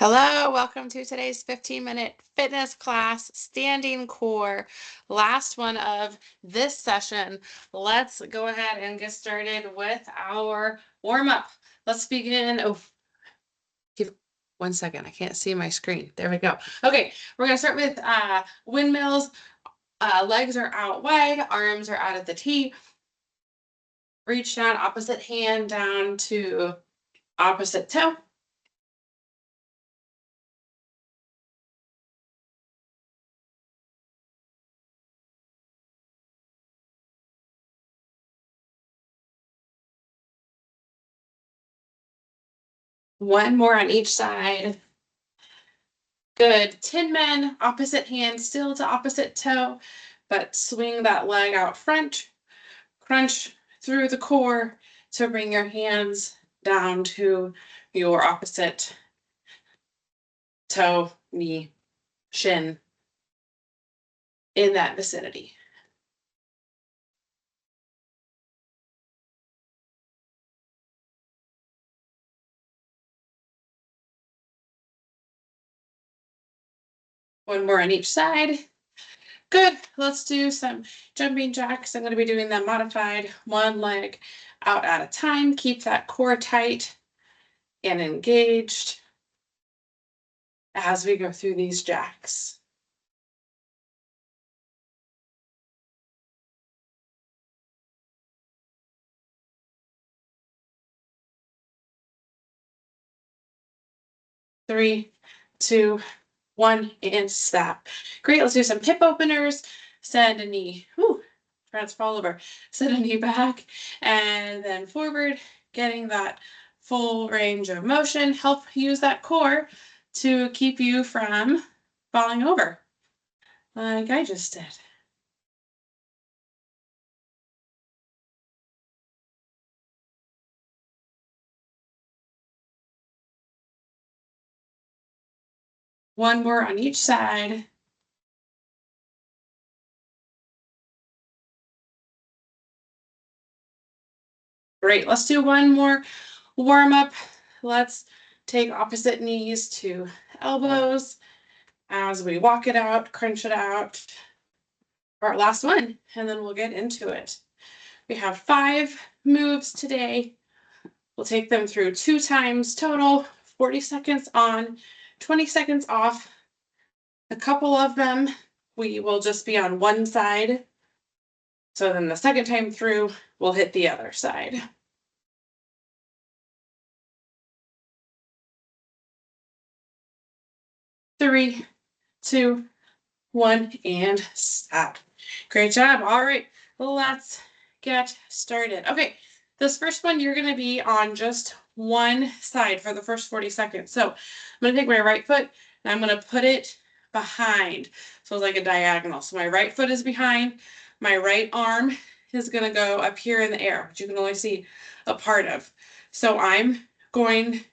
Hello, welcome to today's 15-minute fitness class, standing core. Last one of this session. Let's go ahead and get started with our warm-up. Let's begin. Oh, give 1 second. I can't see my screen. There we go. Okay, we're going to start with windmills. Legs are out wide, arms are out at the T. Reach down, opposite hand down to opposite toe. One more on each side. Good. Tinman, opposite hand still to opposite toe, but swing that leg out front. Crunch through the core to bring your hands down to your opposite toe, knee, shin, in that vicinity. One more on each side. Good. Let's do some jumping jacks. I'm going to be doing them modified, one leg out at a time. Keep that core tight and engaged as we go through these jacks. Three, two, one, and stop. Great. Let's do some hip openers. Send a knee. Try not to fall over. Send a knee back and then forward, getting that full range of motion. Help use that core to keep you from falling over, like I just did. One more on each side. Great. Let's do one more warm up. Let's take opposite knees to elbows as we walk it out, crunch it out. Our last one, and then we'll get into it. We have 5 moves today. We'll take them through 2 times total, 40 seconds on, 20 seconds off. A couple of them, we will just be on one side. So then the second time through, we'll hit the other side. Three, two, one, and stop. Great job. All right, let's get started. Okay, this first one, you're gonna be on just one side for the first 40 seconds. So I'm gonna take my right foot and I'm gonna put it behind. So it's like a diagonal. So my right foot is behind, my right arm is gonna go up here in the air, which you can only see a part of. So I'm going,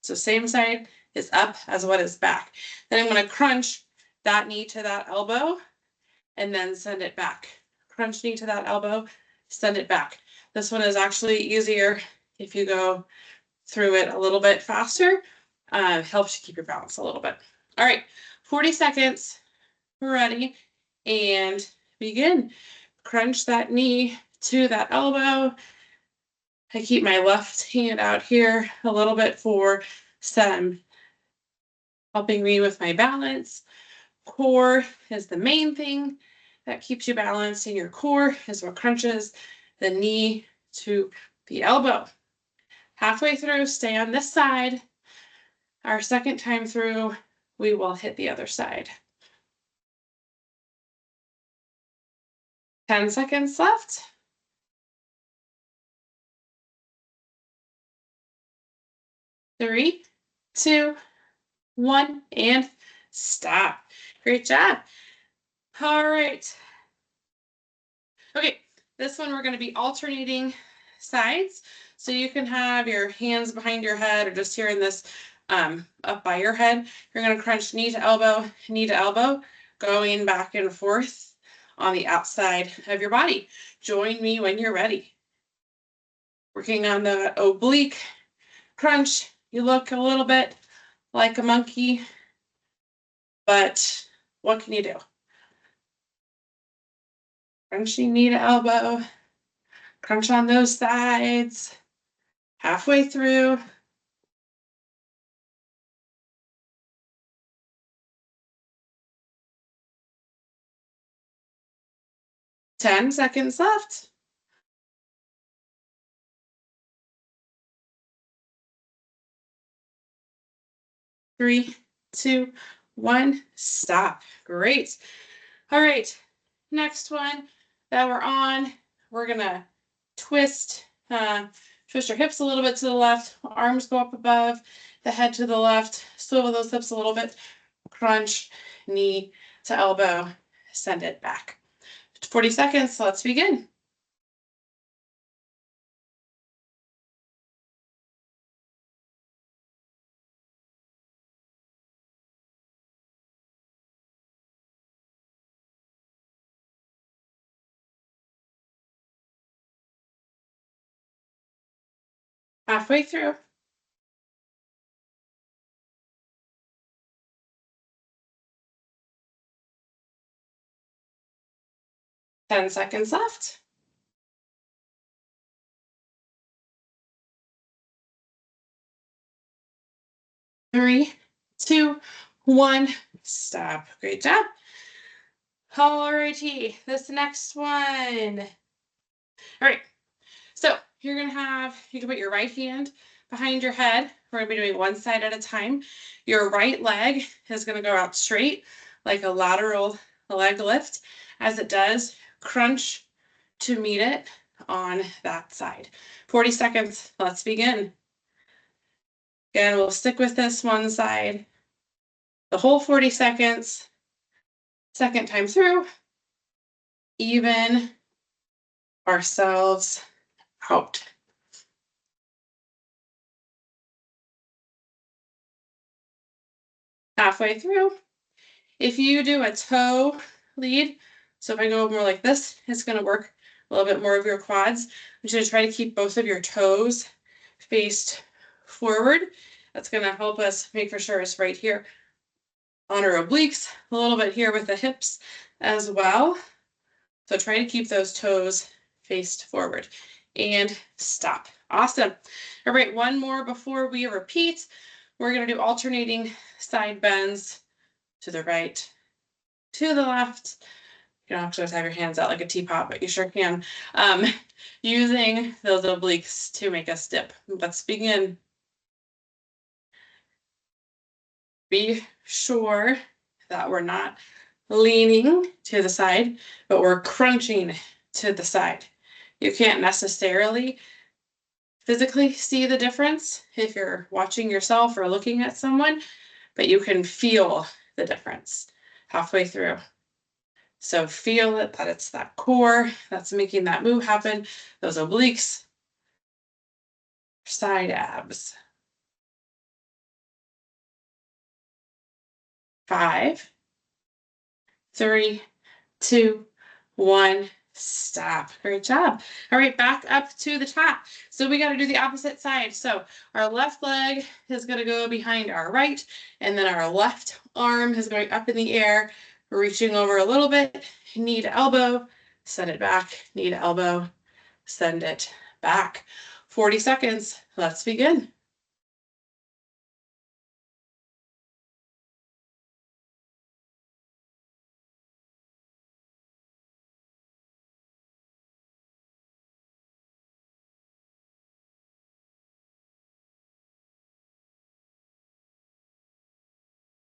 so same side is up as what is back. Then I'm gonna crunch that knee to that elbow and then send it back. Crunch knee to that elbow, send it back. This one is actually easier if you go through it a little bit faster. Helps you keep your balance a little bit. All right, 40 seconds. We're ready. And begin. Crunch that knee to that elbow. I keep my left hand out here a little bit for some helping me with my balance. Core is the main thing that keeps you balanced, and your core is what crunches the knee to the elbow. Halfway through, stay on this side. Our second time through, we will hit the other side. 10 seconds left. 3, 2, 1, and stop. Great job. All right. Okay, this one we're going to be alternating sides. So you can have your hands behind your head or just here in this up by your head. You're going to crunch knee to elbow, going back and forth on the outside of your body. Join me when you're ready. Working on the oblique crunch. You look a little bit like a monkey, but what can you do? Crunchy knee to elbow, crunch on those sides, halfway through. 10 seconds left. 3, 2, 1, stop. Great. All right, next one that we're on, we're gonna twist, twist your hips a little bit to the left, arms go up above, the head to the left, swivel those hips a little bit, crunch, knee to elbow, send it back. 40 seconds, let's begin. Halfway through. 10 seconds left. 3, 2, 1, stop. Great job. Alrighty, this next one. All right, so you're gonna you can put your right hand behind your head. We're gonna be doing one side at a time. Your right leg is gonna go out straight like a lateral leg lift. As it does, crunch to meet it on that side. 40 seconds, let's begin. Again, we'll stick with this one side the whole 40 seconds. Second time through, even ourselves out. Halfway through. If you do a toe lead, so if I go more like this, it's going to work a little bit more of your quads. I'm going to try to keep both of your toes faced forward. That's going to help us make for sure it's right here on our obliques, a little bit here with the hips as well. So try to keep those toes faced forward and stop. Awesome. All right, one more before we repeat. We're going to do alternating side bends to the right, to the left. You don't have to just have your hands out like a teapot, but you sure can. Using those obliques to make us dip. Let's begin. Be sure that we're not leaning to the side, but we're crunching to the side. You can't necessarily physically see the difference if you're watching yourself or looking at someone, but you can feel the difference halfway through. So feel it, that it's that core that's making that move happen, those obliques, side abs. 5, 3, 2, 1, stop. Great job. All right, back up to the top. So we got to do the opposite side. So our left leg is going to go behind our right, and then our left arm is going up in the air, reaching over a little bit, knee to elbow, send it back, knee to elbow, send it back. 40 seconds. Let's begin.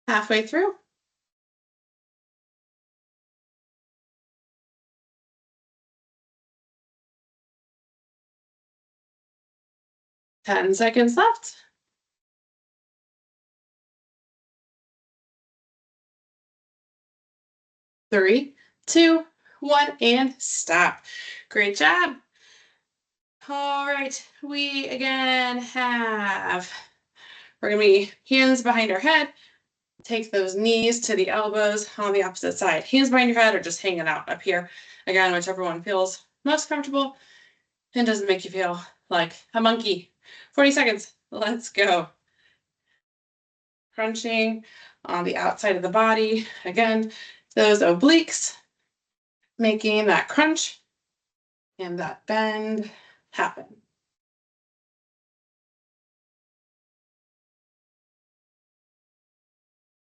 Halfway through. 10 seconds left. 3, 2, 1, and stop. Great job. All right, we again we're gonna be hands behind our head. Take those knees to the elbows on the opposite side. Hands behind your head or just hanging out up here. Again, whichever one feels most comfortable and doesn't make you feel like a monkey. 40 seconds. Let's go. crunching on the outside of the body. Again, those obliques making that crunch and that bend happen.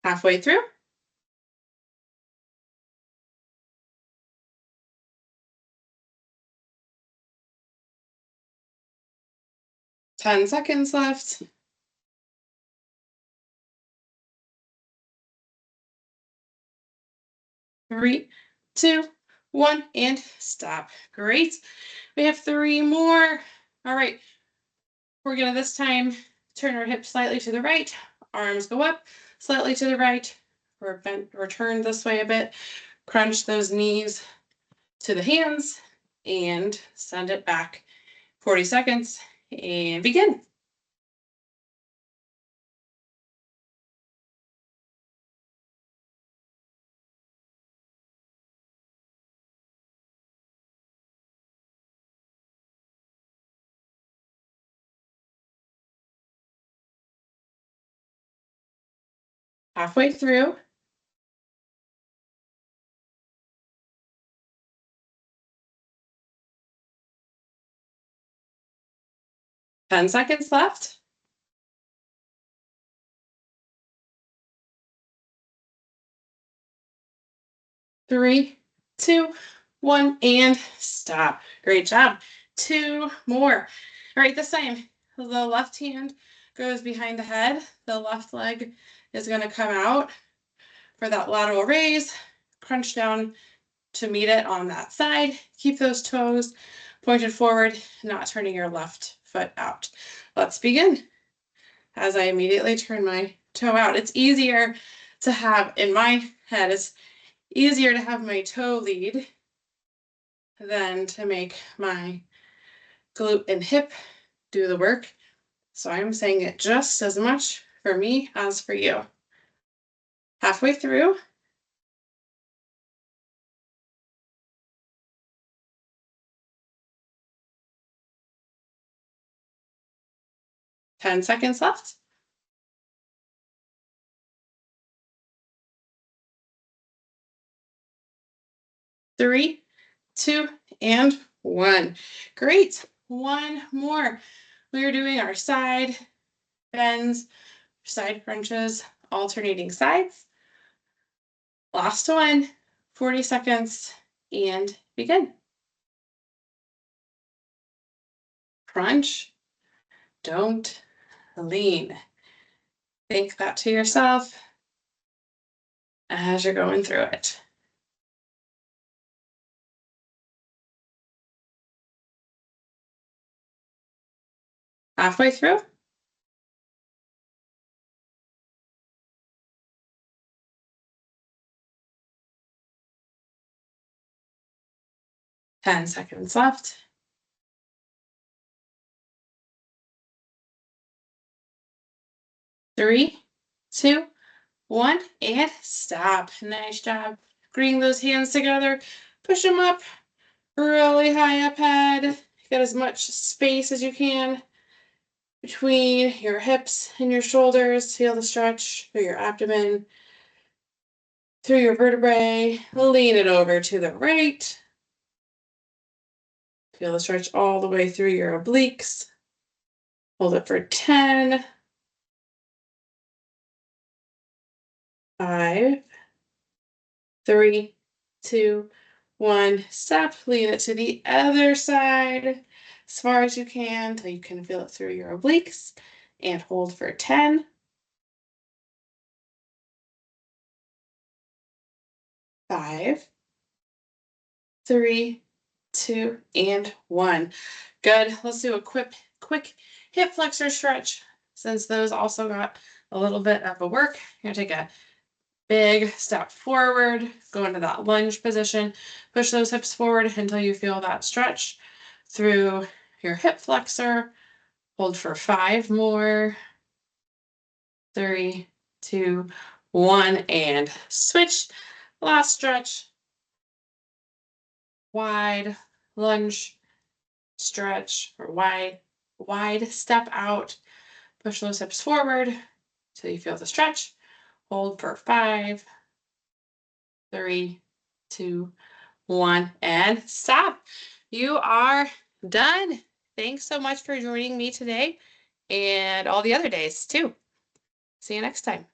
Halfway through. Ten seconds left. 3, 2, 1, and stop. Great. We have 3 more. All right. We're gonna this time turn our hips slightly to the right, arms go up, slightly to the right, return this way a bit, crunch those knees to the hands, and send it back. 40 seconds, and begin. Halfway through. Ten seconds left. 3, 2, 1, and stop. Great job. 2 more. All right, this time the left hand goes behind the head. The left leg is going to come out for that lateral raise. Crunch down to meet it on that side. Keep those toes pointed forward, not turning your left foot out. Let's begin. As I immediately turn my toe out, it's easier to have, in my head, it's easier to have my toe lead than to make my glute and hip do the work. So I'm saying it just as much for me as for you. Halfway through. Ten seconds left. 3, 2, and 1. Great. One more. We are doing our side bends, side crunches, alternating sides. Last one, 40 seconds, and begin. Crunch, don't lean. Think that to yourself as you're going through it. Halfway through. Ten seconds left. 3, 2, 1, and stop. Nice job. Bring those hands together. Push them up really high up head. Get as much space as you can between your hips and your shoulders. Feel the stretch through your abdomen, through your vertebrae. Lean it over to the right. Feel the stretch all the way through your obliques. Hold it for 10, 5, 3, 2, 1. Stop. Lean it to the other side as far as you can until you can feel it through your obliques. And hold for 10, 5, 3, 2, and 1. Good. Let's do a quick hip flexor stretch. Since those also got a little bit of a work, you're gonna take a big step forward, go into that lunge position, push those hips forward until you feel that stretch through your hip flexor. Hold for 5 more. 3, 2, 1, and switch. Last stretch. Wide lunge, stretch, or wide step out. Push those hips forward So you feel the stretch. Hold for 5, 3, 2, 1, and stop. You are done. Thanks so much for joining me today and all the other days too. See you next time.